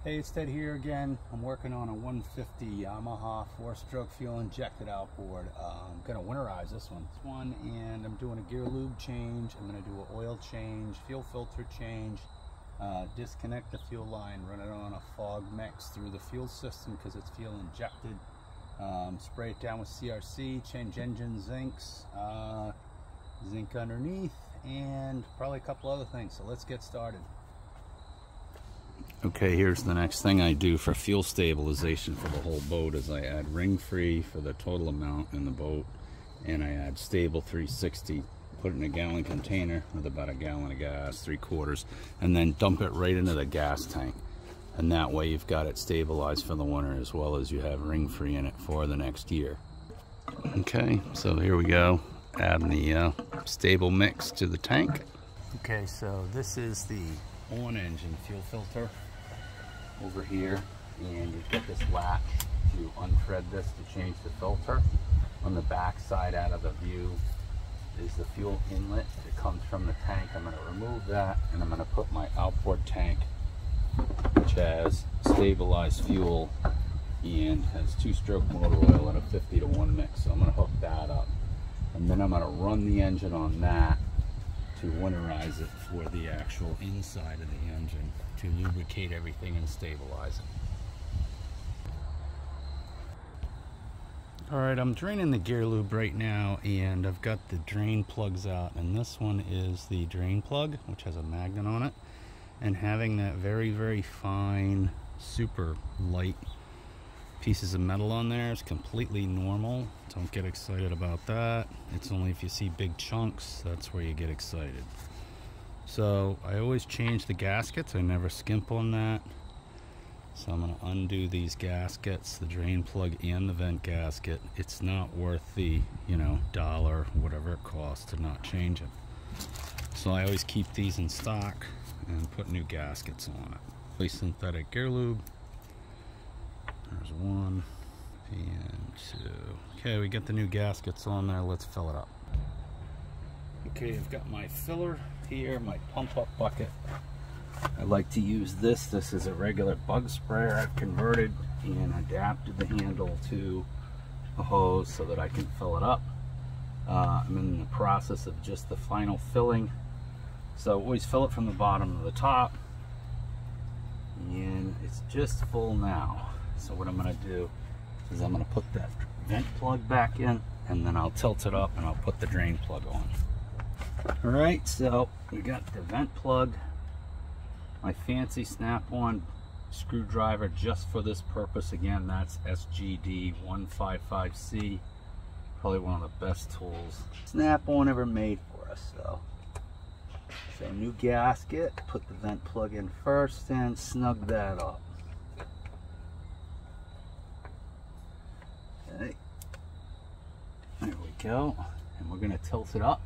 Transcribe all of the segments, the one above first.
Hey, it's Ted here again. I'm working on a 150 Yamaha 4-stroke fuel injected outboard. I'm going to winterize this one, and I'm doing a gear lube change. I'm going to do an oil change, fuel filter change, disconnect the fuel line, run it on a fog mix through the fuel system because it's fuel injected, spray it down with CRC, change engine zincs, zinc underneath, and probably a couple other things. So let's get started. Okay, here's the next thing I do for fuel stabilization for the whole boat is I add ring free for the total amount in the boat, and I add stable 360, put it in a gallon container with about a gallon of gas, 3/4, and then dump it right into the gas tank. And that way you've got it stabilized for the winter as well as you have ring free in it for the next year. Okay, so here we go, adding the stable mix to the tank. Okay, so this is the on engine fuel filter over here, and you've got this latch to unthread this to change the filter. On the back side out of the view is the fuel inlet that comes from the tank. I'm going to remove that, and I'm going to put my outboard tank, which has stabilized fuel and has 2-stroke motor oil and a 50-to-1 mix. So I'm going to hook that up, and then I'm going to run the engine on that to winterize it for the actual inside of the engine to lubricate everything and stabilize it. Alright, I'm draining the gear lube right now, and I've got the drain plugs out, and this one is the drain plug, which has a magnet on it, and having that very, very fine, super light pieces of metal on there is completely normal. Don't get excited about that. It's only if you see big chunks, that's where you get excited. So I always change the gaskets. I never skimp on that. So I'm going to undo these gaskets, the drain plug and the vent gasket. It's not worth the, $1, whatever it costs to not change it. So I always keep these in stock and put new gaskets on it. Place synthetic gear lube. There's 1 and 2. Okay, we got the new gaskets on there. Let's fill it up. Okay, I've got my filler here, my pump up bucket. I like to use this. This is a regular bug sprayer I've converted and adapted the handle to a hose so that I can fill it up. I'm in the process of just the final filling. So always fill it from the bottom to the top. And it's just full now. So what I'm going to do is I'm going to put that vent plug back in, and then I'll tilt it up and I'll put the drain plug on. Alright, so we got the vent plug, my fancy snap-on screwdriver just for this purpose. Again, that's SGD 155C, probably one of the best tools snap-on ever made for us. So new gasket, put the vent plug in first and snug that up. Okay, there we go, and we're going to tilt it up.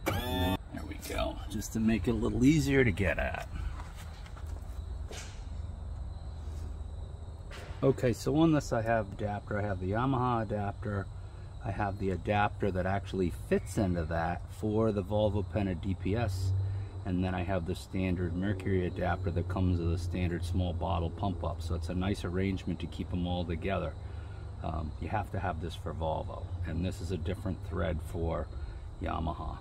There we go, just to make it a little easier to get at. Okay, so on this I have adapter. I have the Yamaha adapter. I have the adapter that actually fits into that for the Volvo Penta DPS, and then I have the standard Mercury adapter that comes with a standard small bottle pump up. So it's a nice arrangement to keep them all together. You have to have this for Volvo, and this is a different thread for Yamaha.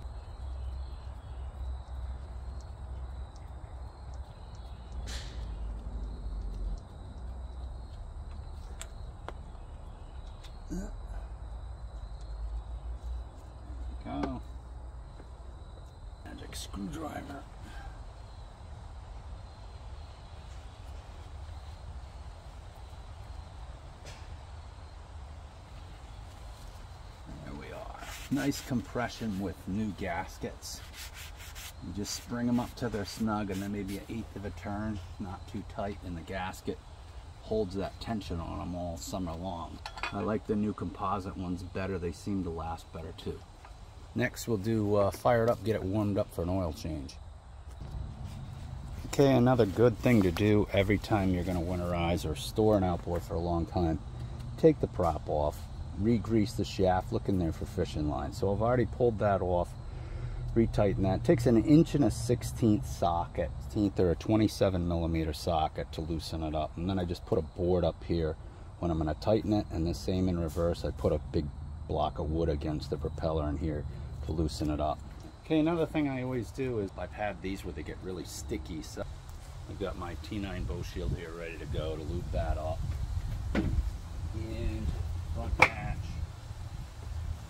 There we go. Magic screwdriver. Nice compression with new gaskets. You just spring them up to their snug, and then maybe 1/8 of a turn, not too tight, and the gasket holds that tension on them all summer long. I like the new composite ones better. They seem to last better too. Next we'll do fire it up, get it warmed up for an oil change. Okay, another good thing to do every time you're going to winterize or store an outboard for a long time, take the prop off, re-grease the shaft, look in there for fishing lines. So I've already pulled that off. Retighten that. It takes 1 1/16" socket, 1/16 or a 27mm socket to loosen it up. And then I just put a board up here when I'm going to tighten it, and the same in reverse. I put a big block of wood against the propeller in here to loosen it up. Okay, another thing I always do is I've had these where they get really sticky, so I've got my T9 bow shield here ready to go to lube that up. And front hatch,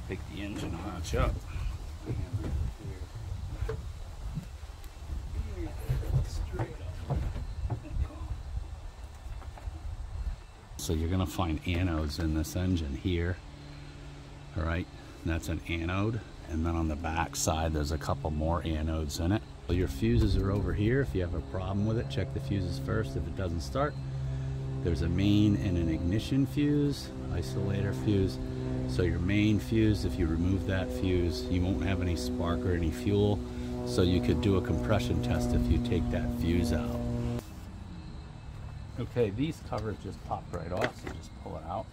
pick the engine hatch up. So you're going to find anodes in this engine here. All right, that's an anode. And then on the back side, there's a couple more anodes in it. So your fuses are over here. If you have a problem with it, check the fuses first. If it doesn't start, there's a main and an ignition fuse, isolator fuse. So your main fuse, if you remove that fuse, you won't have any spark or any fuel. So you could do a compression test if you take that fuse out. Okay, these covers just pop right off, so just pull it out.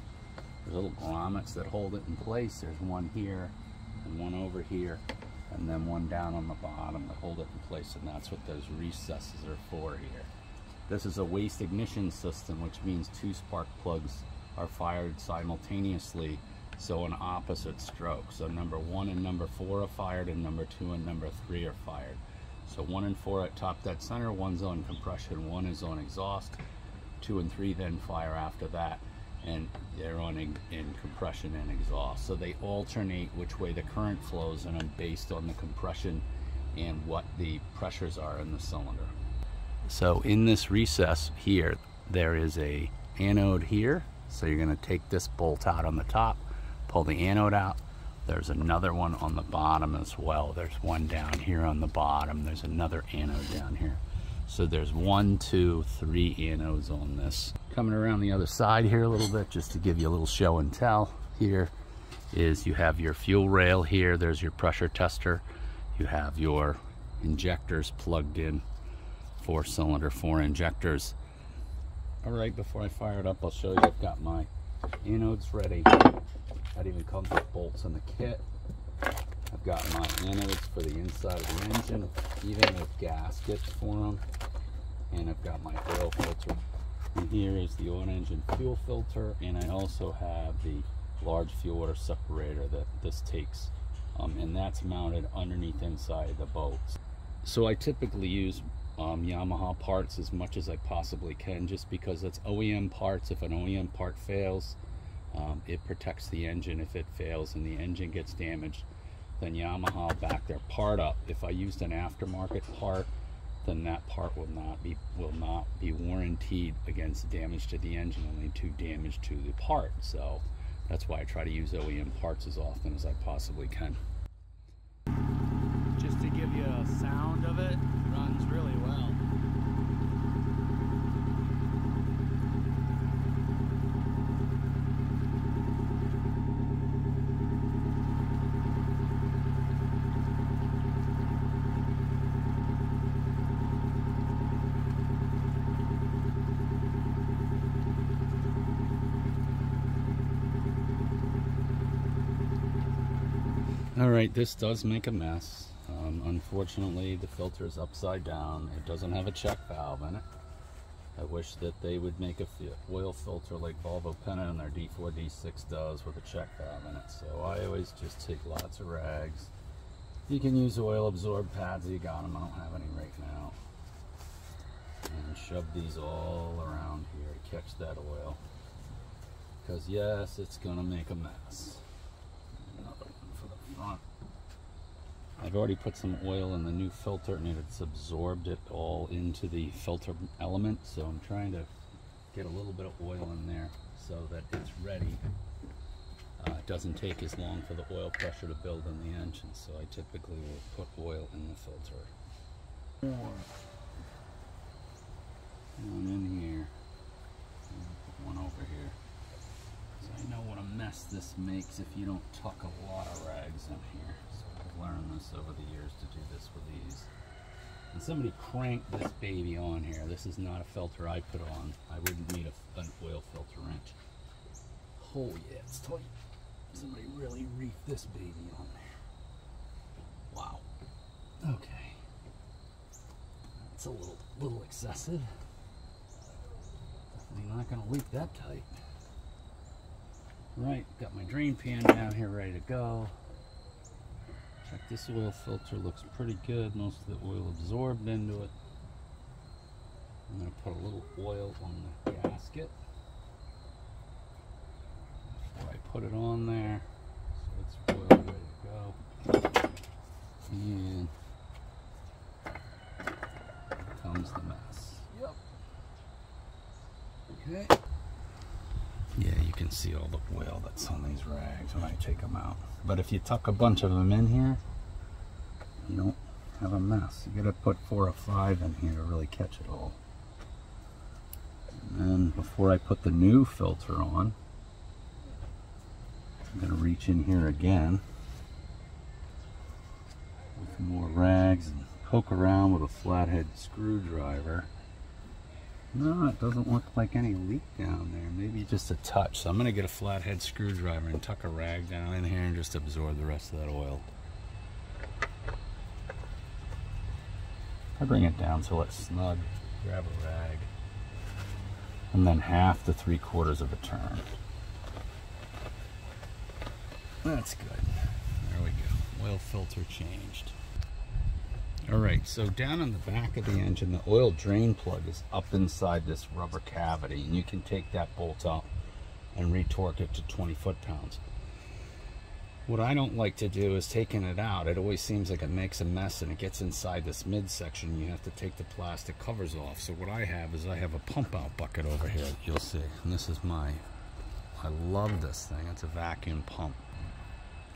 There's little grommets that hold it in place. There's one here and one over here, and then one down on the bottom that hold it in place, and that's what those recesses are for here. This is a waste ignition system, which means 2 spark plugs are fired simultaneously, so an opposite stroke. So number 1 and number 4 are fired, and number 2 and number 3 are fired. So 1 and 4 at top dead center, 1's on compression, 1 is on exhaust. 2 and 3 then fire after that, and they're on in compression and exhaust. So they alternate which way the current flows in them based on the compression and what the pressures are in the cylinder. So in this recess here, there is a anode here. So you're going to take this bolt out on the top, pull the anode out. There's another one on the bottom as well. There's one down here on the bottom. There's another anode down here. So there's 1, 2, 3 anodes on this. Coming around the other side here a little bit, just to give you a little show and tell, here is you have your fuel rail here. There's your pressure tester. You have your injectors plugged in, 4-cylinder, 4 injectors. All right, before I fire it up, I'll show you I've got my anodes ready. That even comes with bolts in the kit. I've got my anodes for the inside of the engine, even with gaskets for them. And I've got my oil filter. And here is the on-engine fuel filter, and I also have the large fuel water separator that this takes. And that's mounted underneath inside the bolts. So I typically use Yamaha parts as much as I possibly can, just because it's OEM parts. If an OEM part fails, it protects the engine. If it fails and the engine gets damaged, then Yamaha back their part up. If I used an aftermarket part, then that part will not be warranted against damage to the engine, only to damage to the part. So that's why I try to use OEM parts as often as I possibly can. Just to give you a sound of it, runs really well. Alright, this does make a mess. Unfortunately, the filter is upside down. It doesn't have a check valve in it. I wish that they would make a oil filter like Volvo Penta and their D4, D6 does, with a check valve in it. So I always just take lots of rags. You can use oil absorb pads, you got them. I don't have any right now. And shove these all around here to catch that oil. Because yes, it's gonna make a mess. Another one for the front. I've already put some oil in the new filter and it's absorbed it all into the filter element, so I'm trying to get a little bit of oil in there so that it's ready. It doesn't take as long for the oil pressure to build in the engine, so I typically will put oil in the filter. More. One in here. And put one over here. So I know what a mess this makes if you don't tuck a lot of rags in here. So I've learned this over the years to do this with these. And somebody cranked this baby on here. This is not a filter I put on. I wouldn't need an oil filter wrench. Oh yeah, it's tight. Somebody really reefed this baby on there. Wow. Okay, that's a little excessive. Definitely not going to leak that tight. Right, got my drain pan down here ready to go. Check, this oil filter looks pretty good. Most of the oil absorbed into it. I'm going to put a little oil on the gasket before I put it on there. So it's oil ready to go. And here comes the mess. Yep. Okay. Yeah, you can see all the oil that's on these rags when I take them out. But if you tuck a bunch of them in here, you don't have a mess. You gotta put 4 or 5 in here to really catch it all. And then before I put the new filter on, I'm gonna reach in here again with more rags and poke around with a flathead screwdriver. No, it doesn't look like any leak down there. Maybe just a touch. So I'm going to get a flathead screwdriver and tuck a rag down in here and just absorb the rest of that oil. I bring it down till it's snug. Grab a rag. And then 1/2 to 3/4 of a turn. That's good. There we go. Oil filter changed. Alright, so down on the back of the engine, the oil drain plug is up inside this rubber cavity, and you can take that bolt out and retorque it to 20 foot-pounds. What I don't like to do is taking it out. It always seems like it makes a mess and it gets inside this midsection. You have to take the plastic covers off. So what I have is I have a pump out bucket over here that you'll see. And this is I love this thing. It's a vacuum pump.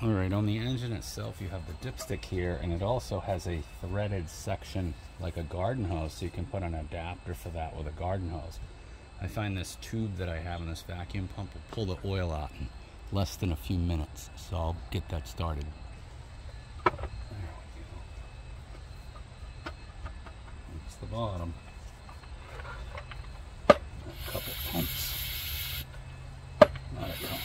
Alright, on the engine itself you have the dipstick here, and it also has a threaded section like a garden hose, so you can put an adapter for that with a garden hose. I find this tube that I have in this vacuum pump will pull the oil out in less than a few minutes, so I'll get that started. There we go. That's the bottom. A couple pumps. Not a ton.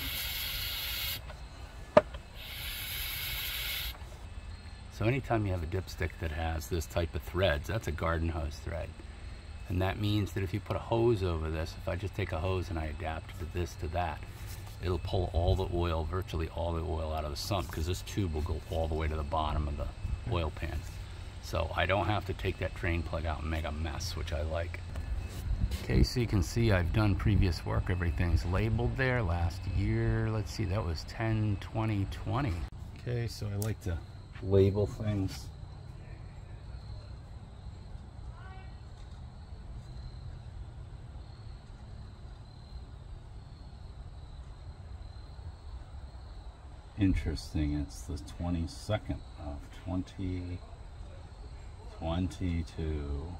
So anytime you have a dipstick that has this type of threads, that's a garden hose thread. And that means that if you put a hose over this, if I just take a hose and I adapt this to that, it'll pull all the oil, virtually all the oil out of the sump, because this tube will go all the way to the bottom of the oil pan. So I don't have to take that drain plug out and make a mess, which I like. Okay, so you can see I've done previous work. Everything's labeled there. Last year, let's see, that was 10/20/20. Okay, so I like to label things. Interesting, it's the 22nd of 2022.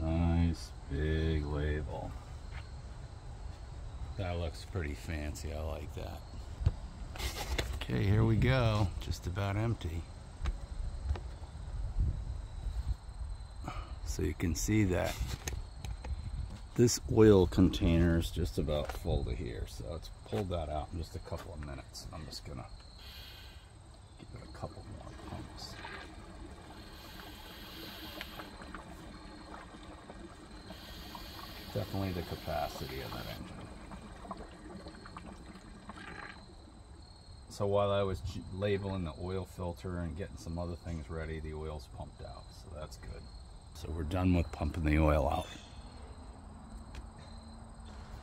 Nice big label. That looks pretty fancy. I like that. Okay, here we go. Just about empty. So you can see that this oil container is just about full to here. So let's pull that out in just a couple of minutes. I'm just gonna give it a couple more pumps. Definitely the capacity of that engine. So while I was labeling the oil filter and getting some other things ready, the oil's pumped out, so that's good. So we're done with pumping the oil out.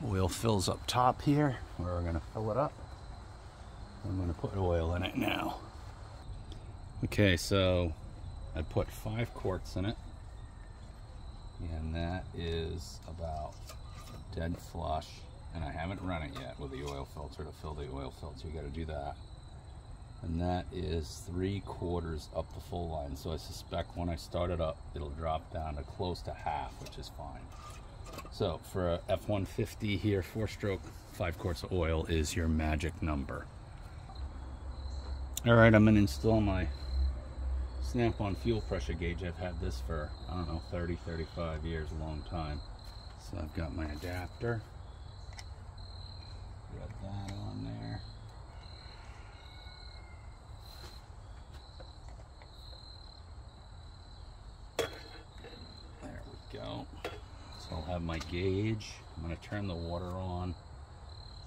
Oil fills up top here, where we're gonna fill it up. I'm gonna put oil in it now. Okay, so I put 5 quarts in it, and that is about dead flush. And I haven't run it yet with the oil filter to fill the oil filter. You got to do that. And that is 3/4 up the full line. So I suspect when I start it up, it'll drop down to close to half, which is fine. So for a F150 here, 4-stroke, 5 quarts of oil is your magic number. All right, I'm going to install my Snap-on fuel pressure gauge. I've had this for, I don't know, 30, 35 years, a long time. So I've got my adapter. Rub that on there. have my gauge. I'm gonna turn the water on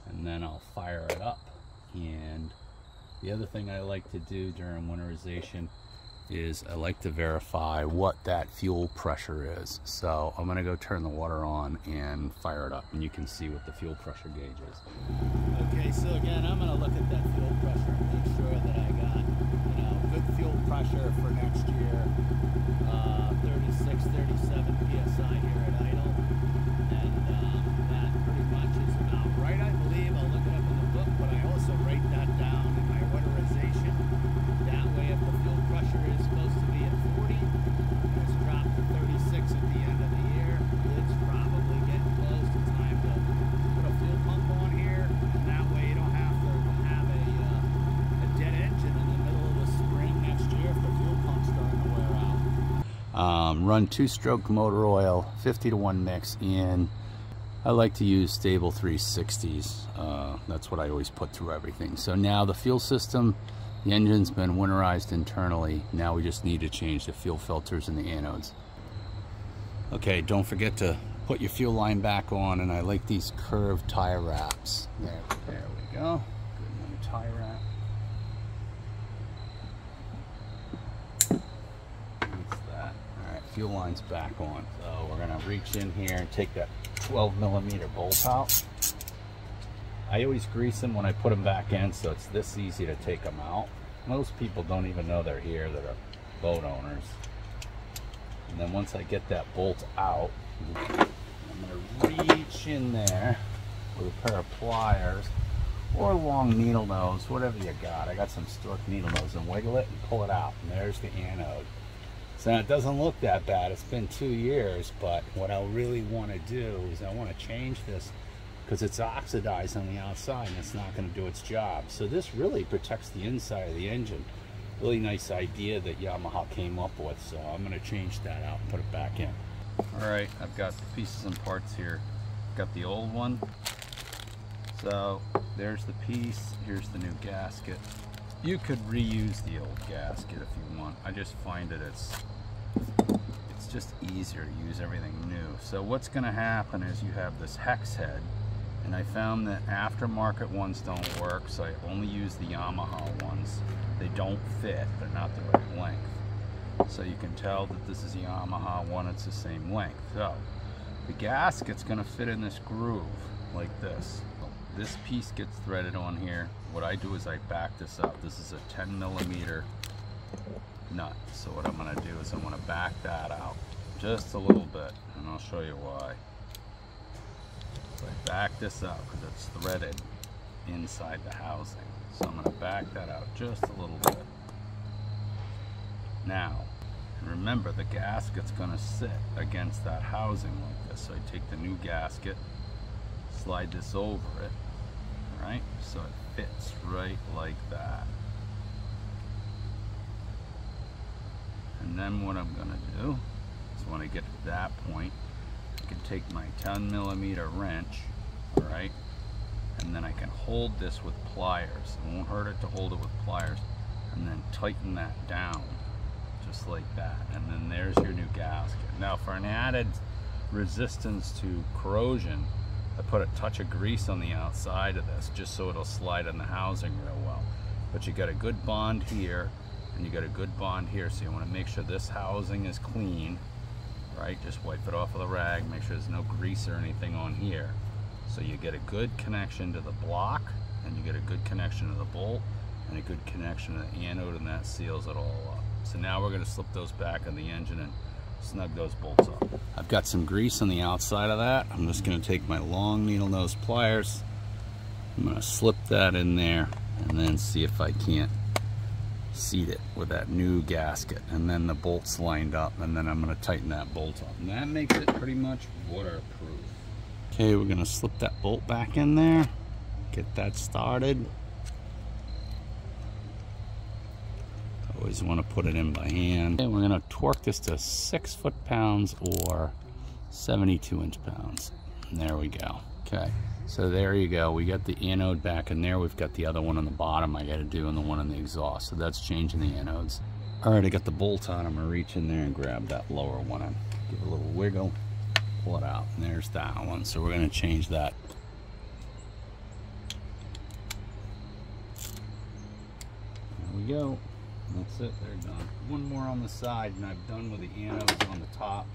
and then I'll fire it up. And the other thing I like to do during winterization is I like to verify what that fuel pressure is. So I'm gonna go turn the water on and fire it up, and you can see what the fuel pressure gauge is. Okay, so again, I'm gonna look at that fuel pressure and make sure that I got, you know, good fuel pressure for next year. 36, 37 PSI here at idle. And that pretty much is about right, I believe. I'll look it up in the book, but I also write that down in my winterization. That way, if the fuel pressure is supposed to be at 40, and it's dropped to 36 at the end of the year, it's probably getting close to time to put a fuel pump on here, and that way you don't have to have a dead engine in the middle of the spring next year if the fuel pump's starting to wear out. Run 2-stroke motor oil, 50-to-1 mix in. I like to use stable 360s. That's what I always put through everything. So now the fuel system, the engine's been winterized internally. Now we just need to change the fuel filters and the anodes. Okay, don't forget to put your fuel line back on, and I like these curved tie wraps. There we go. Good little tie wrap. Fuel line's back on. So we're gonna reach in here and take that 12mm bolt out. I always grease them when I put them back in, so it's this easy to take them out. Most people don't even know they're here that are boat owners. And then once I get that bolt out, I'm gonna reach in there with a pair of pliers or a long needle nose, whatever you got. I got some stork needle nose, and wiggle it and pull it out. And there's the anode. So it doesn't look that bad. It's been 2 years, but what I really want to do is I want to change this because it's oxidized on the outside and it's not going to do its job. So this really protects the inside of the engine. Really nice idea that Yamaha came up with. So I'm going to change that out and put it back in. All right, I've got the pieces and parts here. Got the old one. So there's the piece. Here's the new gasket. You could reuse the old gasket if you want. I just find that it's just easier to use everything new. So what's going to happen is you have this hex head, and I found that aftermarket ones don't work, so I only use the Yamaha ones. They don't fit, they're not the right length. So you can tell that this is a Yamaha one, it's the same length. So the gasket's going to fit in this groove like this. This piece gets threaded on here. What I do is I back this up. This is a 10mm nut. So what I'm going to do is I'm going to back that out just a little bit, and I'll show you why. So I back this up because it's threaded inside the housing. So I'm going to back that out just a little bit. Now, remember the gasket's going to sit against that housing like this. So I take the new gasket, slide this over it, right? So it fits right like that. And then what I'm gonna do is when I get to that point, I can take my 10mm wrench, all right? And then I can hold this with pliers. It won't hurt it to hold it with pliers. And then tighten that down, just like that. And then there's your new gasket. Now for an added resistance to corrosion, I put a touch of grease on the outside of this just so it'll slide on the housing real well. But you got a good bond here and you got a good bond here, so you want to make sure this housing is clean, right? Just wipe it off with a rag, make sure there's no grease or anything on here. So you get a good connection to the block, and you get a good connection to the bolt, and a good connection to the anode, and that seals it all up. So now we're going to slip those back on the engine and snug those bolts up. I've got some grease on the outside of that. I'm just going to take my long needle nose pliers. I'm going to slip that in there and then see if I can't seat it with that new gasket, and then the bolts lined up, and then I'm going to tighten that bolt up, and that makes it pretty much waterproof. Okay, we're going to slip that bolt back in there, get that started. Always want to put it in by hand. And we're going to torque this to 6 foot-pounds or 72 inch-pounds. And there we go. Okay, so there you go. We got the anode back in there. We've got the other one on the bottom I got to do, and the one on the exhaust. So that's changing the anodes. All right, I got the bolt on. I'm going to reach in there and grab that lower one and give it a little wiggle. pull it out. And there's that one. So we're going to change that. There we go. That's it. They're done. One more on the side, and I'm done with the anodes on the top.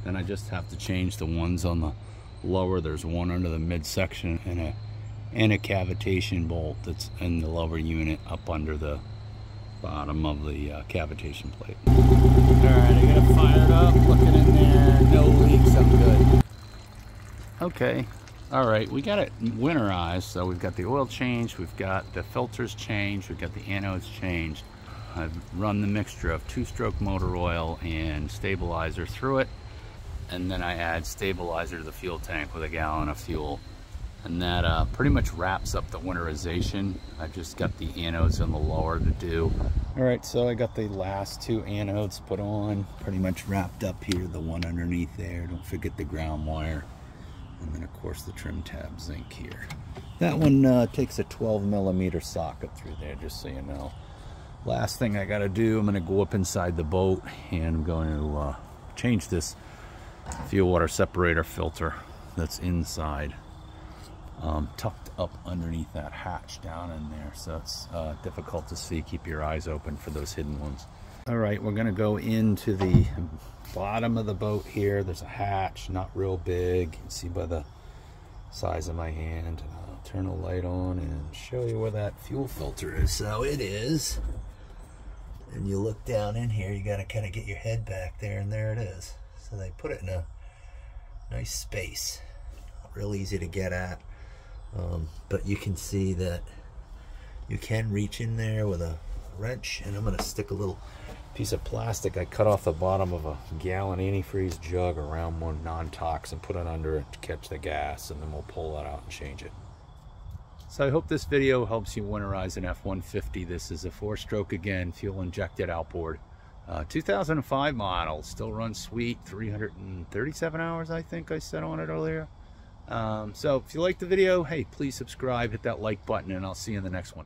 Then I just have to change the ones on the lower. There's one under the midsection and a cavitation bolt that's in the lower unit up under the bottom of the cavitation plate. Alright, I got it fired up, looking in there, no leaks, I'm good. Okay, alright, we got it winterized, so we've got the oil changed, we've got the filters changed, we've got the anodes changed. I've run the mixture of 2-stroke motor oil and stabilizer through it, and then I add stabilizer to the fuel tank with a gallon of fuel. And that pretty much wraps up the winterization. I've just got the anodes on the lower to do. All right, so I got the last 2 anodes put on, pretty much wrapped up here, the one underneath there. Don't forget the ground wire. And then of course the trim tab zinc here. That one takes a 12mm socket through there, just so you know. Last thing I gotta do, I'm gonna go up inside the boat and I'm going to change this fuel water separator filter that's inside. Tucked up underneath that hatch down in there, so it's difficult to see. Keep your eyes open for those hidden ones. All right, we're gonna go into the bottom of the boat here. There's a hatch, not real big. You can see by the size of my hand. I'll turn the light on and show you where that fuel filter is. So it is, and you look down in here, you gotta kind of get your head back there, and there it is. So they put it in a nice space, real easy to get at. But you can see that you can reach in there with a wrench, and I'm going to stick a little piece of plastic I cut off the bottom of a gallon antifreeze jug around one non-tox and put it under it to catch the gas, and then we'll pull that out and change it. So I hope this video helps you winterize an F-150. This is a 4-stroke again, fuel injected outboard. 2005 model, still runs sweet, 337 hours I think I said on it earlier. So if you liked the video, hey, please subscribe, hit that like button, and I'll see you in the next one.